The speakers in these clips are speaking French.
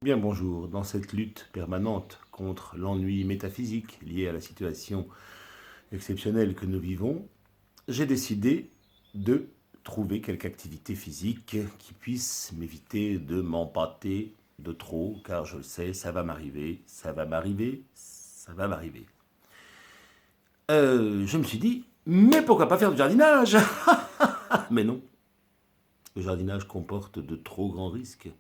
Bien bonjour, dans cette lutte permanente contre l'ennui métaphysique lié à la situation exceptionnelle que nous vivons, j'ai décidé de trouver quelque activité physique qui puisse m'éviter de m'empâter de trop, car je le sais, ça va m'arriver, ça va m'arriver, ça va m'arriver. Je me suis dit, mais pourquoi pas faire du jardinage? Mais non, le jardinage comporte de trop grands risques.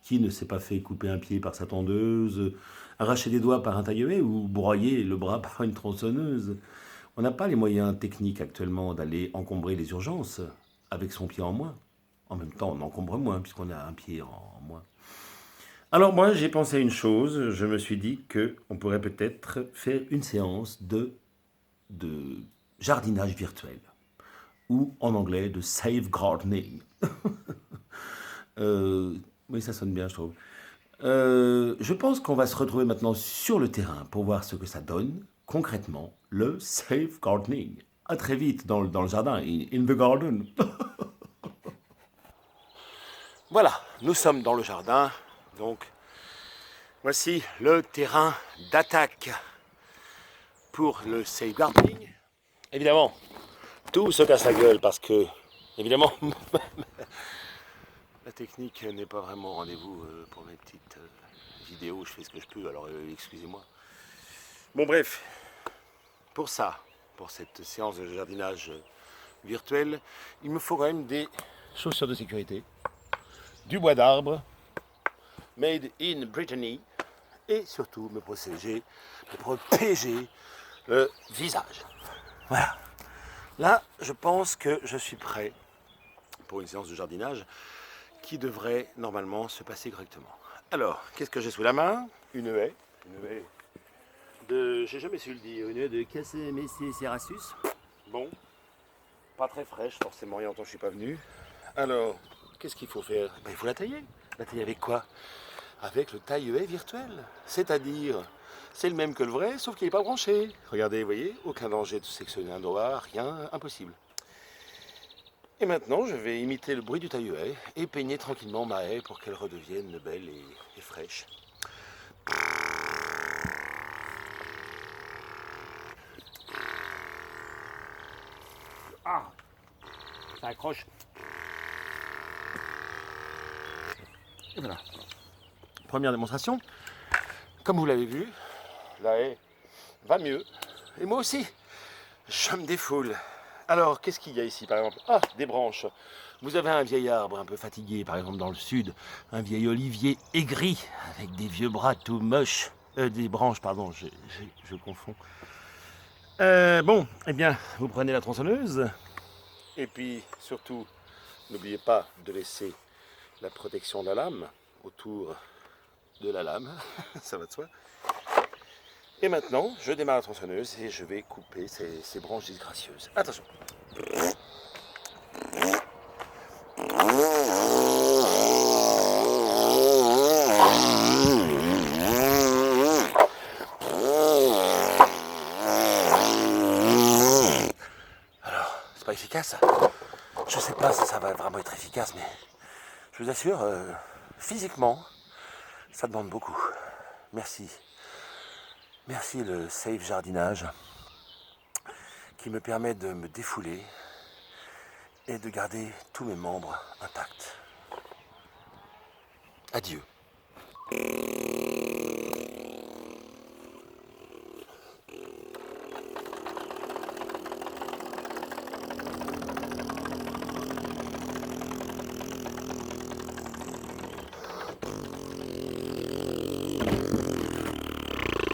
Qui ne s'est pas fait couper un pied par sa tondeuse, arracher des doigts par un taille-haie ou broyer le bras par une tronçonneuse? On n'a pas les moyens techniques actuellement d'aller encombrer les urgences avec son pied en moins. En même temps, on encombre moins puisqu'on a un pied en moins. Alors moi, j'ai pensé à une chose. Je me suis dit qu'on pourrait peut-être faire une séance de jardinage virtuel ou en anglais de safe gardening. Euh, oui, ça sonne bien, je trouve. Je pense qu'on va se retrouver maintenant sur le terrain pour voir ce que ça donne concrètement, le safe gardening. À très vite dans le jardin, in the garden. Voilà, nous sommes dans le jardin, donc voici le terrain d'attaque pour le safe gardening. Évidemment, tout se casse la gueule parce que, évidemment, la technique n'est pas vraiment au rendez-vous pour mes petites vidéos. Je fais ce que je peux, alors excusez-moi. Bon bref, pour ça, pour cette séance de jardinage virtuel, il me faut quand même des chaussures de sécurité, du bois d'arbre, made in Brittany, et surtout me protéger le visage. Voilà. Là, je pense que je suis prêt pour une séance de jardinage qui devrait normalement se passer correctement. Alors, qu'est-ce que j'ai sous la main? Une haie de, j'ai jamais su le dire, une haie de Cassémessier-Cerasus. Bon, pas très fraîche, forcément, il y a longtemps que je ne suis pas venu. Alors, qu'est-ce qu'il faut faire? Ben, il faut la tailler. La tailler avec quoi? Avec le taille-haie virtuel. C'est-à-dire, c'est le même que le vrai, sauf qu'il n'est pas branché. Regardez, vous voyez, aucun danger de sectionner un doigt, rien, impossible. Et maintenant, je vais imiter le bruit du taille-haie et peigner tranquillement ma haie pour qu'elle redevienne belle et fraîche. Ah, ça accroche. Et voilà. Première démonstration. Comme vous l'avez vu, la haie va mieux. Et moi aussi, je me défoule. Alors, qu'est-ce qu'il y a ici, par exemple? Ah, des branches. Vous avez un vieil arbre un peu fatigué, par exemple dans le sud, un vieil olivier aigri, avec des vieux bras tout moches. Des branches, pardon, je confonds. Bon, eh bien, vous prenez la tronçonneuse, et puis, surtout, n'oubliez pas de laisser la protection de la lame autour de la lame, ça va de soi. Et maintenant, je démarre la tronçonneuse et je vais couper ces branches disgracieuses. Attention. Alors, c'est pas efficace? Je sais pas si ça va vraiment être efficace, mais je vous assure, physiquement, ça demande beaucoup. Merci. Merci le safe jardinage qui me permet de me défouler et de garder tous mes membres intacts. Adieu.